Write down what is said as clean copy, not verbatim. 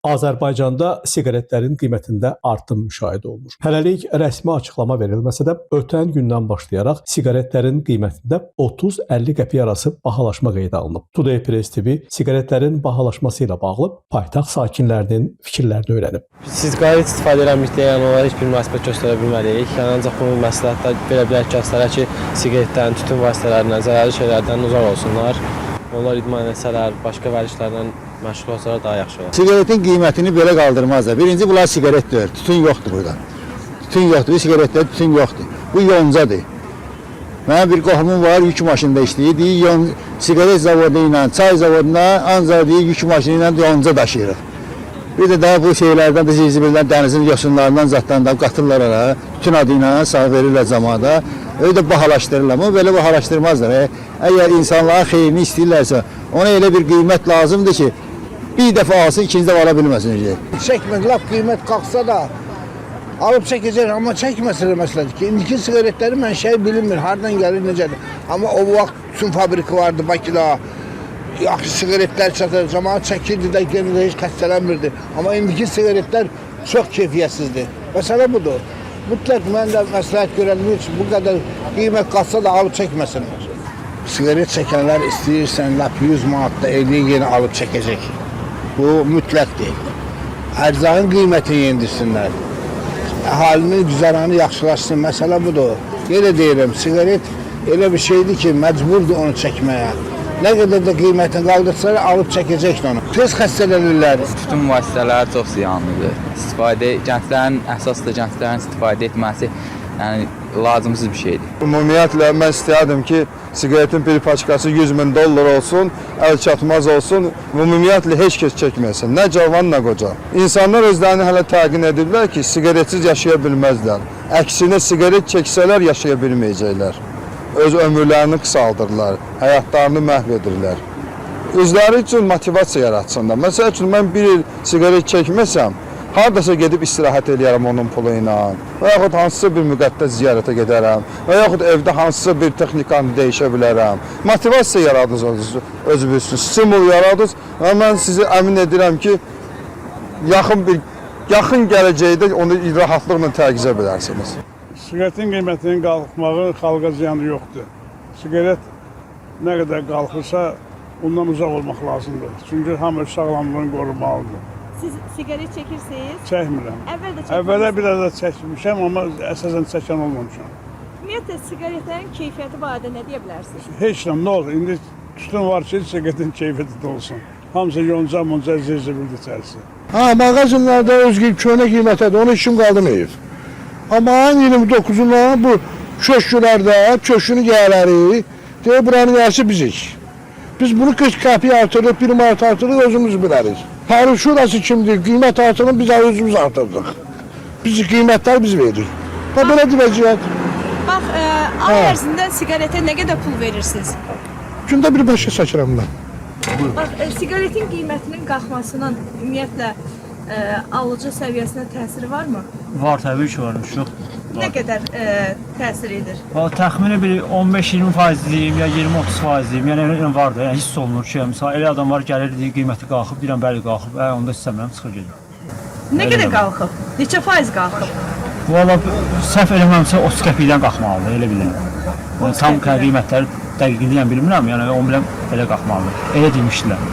Azərbaycanda siqaretlərin qiymətində artım müşahidə olunur. Hələlik rəsmi açıqlama verilməsə də, ötən gündən başlayaraq siqaretlərin qiymətində 30-50 qəpik arası bahalaşma qeydə alınıb. Today Press TV siqaretlərin bahalaşması ilə bağlı paytaxt sakinlərinin fikirlərini öyrənib. Siqaret istifadə eləməkdə onlara heç bir münasibət göstərə bilmərik. Ancaq bu məsləhətlər belə bilər göstərər ki, siqaretlərin, tütün vasitələrindən, zərərli şeylərdən uzaq olsunlar. Onlar idman etsələr, başqa vərdişlərlə məşğul olsalar daha yaxşı olar. Siqaretin qiymətini belə qaldırmazlar. Birinci, bunlar siqaret deyil, tütün yoxdur burada. Tütün yoxdur, bu siqaretdə tütün yoxdur. Bu yoncadır. Mənim bir qohumum var, yük maşında işləyir. Deyir, siqaret zavodu ilə, çay zavoduna ancaq deyir, yük maşını ilə yonca daşıyırıq. Bir də daha bu şeylərdən də zibildən, dənizin yosunlarından, zatlarından qatırlar ara, tütün adı ilə sağ verirlər zamanda. Öyle də bahalaşdırırlar. Ama böyle bahalaşdırmazlar. Eğer insanlara xeyrini istəyirlərsə, ona elə bir qiymət lazımdır ki, bir dəfə alsın, ikinci dəfə ala bilməsin. Çəkmir, lap qiymət qalxsa da alıp çəkəcək, amma çəkməsin məsələdir ki, indiki siqaretləri mən şey bilinmir, hardan gəlir, necədir. Amma o vaxt tütün fabriki vardı Bakıda, yaxşı siqaretlər çatır, cəmaat çəkirdi də, yenə də heç xəstələnmirdi. Amma indiki siqaretlər çox keyfiyyətsizdir. Məsələ budur. Mütləq mən də məsləhət görənlər üçün bu qədər qiymət qalsa da alıb çəkməsinlər. Siqaret çəkənlər istəyirsən, lap 100 manat da 50 yeni alıb çəkəcək. Bu mütləqdir. Ərzağın qiymətini yendirsinlər. Əhalinin güzəranı yaxşılaşsın, məsələ budur. Yenə deyirəm, siqaret elə bir şeydir ki, məcburdur onu çəkməyə. Nə qədər də qiymətini qaldırsalar, alıb çəkəcəkdir onu. Tez xəstələnirlər. Tütün vasitələri çox ziyanlıdır. Gənclərin, əsas da gənclərin istifadə etməsi lazımsız bir şeydir. Ümumiyyətlə, mən istəyərdim ki, siqaretin bir paçkası 100 min dollar olsun, əl çatmaz olsun, ümumiyyətlə heç kəs çəkməsin, nə cavan, nə qoca. İnsanlar özlərini hələ təqin edirlər ki, siqaretsiz yaşaya bilməzlər. Əksinə, siqaret çəksələr yaşaya bilməyəcəklər. Öz ömürlərini qısaldırlar, həyatlarını məhv edirlər. Özləri üçün motivasiya yaratsınlar. Məsəl üçün, mən bir il siqaret çəkməsəm, haradasa gedib istirahət edərəm onun pulu ilə, və yaxud hansısa bir müqəddəs ziyarətə gedərəm, və yaxud evdə hansısa bir texnikanı dəyişə bilərəm. Motivasiya yaradınız özünüz üçün, stimul yaradınız və mən sizi əmin edirəm ki, yaxın gələcəkdə onu rahatlıqla tərgizə bilərsiniz. Siqaretin qiymətinin qalxmağı xalqa ziyanı yoxdur. Siqaret nə qədər qalxırsa, ondan uzaq olmaq lazımdır. Çünki hamı sağlamlığını qorumalıdır. Siz siqaret çəkirsiniz? Çəkmirəm. Əvvəldə biraz da çəkmişəm, amma əsasən çəkən olmamışam. Ümumiyyətlə, siqaretlərin keyfiyyəti barədə nə deyə bilərsiniz? Heç nə olur. İndi tütün var ki, siqaretin keyfiyyəti də olsun. Hamısı yonca, zirzibildi içərisi. Mağazinlərdə öz köhnə qiymətədir, onu işim qaldırmayıb. Amma 29'unda bu köşkülerde köşkünü yerleri diye buranın yersi bizik. Biz bunu 40 kapıya artırdık, 1 manat artırdık, özümüz biliriz. Paris şurası kimdir, kıymet artırdık, biz özümüz artırdık. Biz kıymetler biz verdik. Ha böyle diyeceğiz. Bax, ay ərzində siqaretə nə qədər pul verirsiniz? Gündə bir başa çəkirəm mən. Bax, siqaretin qiymətinin qalxmasının ümumiyyətlə alıcı səviyyəsinə təsiri varmı? Var, təbii ki var, çox. Nə qədər təsir edir? Təxmini bir 15-20% deyim, ya 20-30% deyim, yəni var da, yəni hiss olunur ki, məsələn, elə adam var, gəlir, deyir, qiyməti qalxıb, deyirəm, bəli qalxıb, onda istəmirəm, çıxır gedir. Nə qədər qalxıb? Neçə faiz qalxıb? Valla, səhv eləməmsə 30 qəpikdən qalxmalıdır, elə bilirəm. Tam qiymətləri dəqiqliyən bilmirəm, yəni onu biləm, elə qalxmalıdır, elə demişdilər.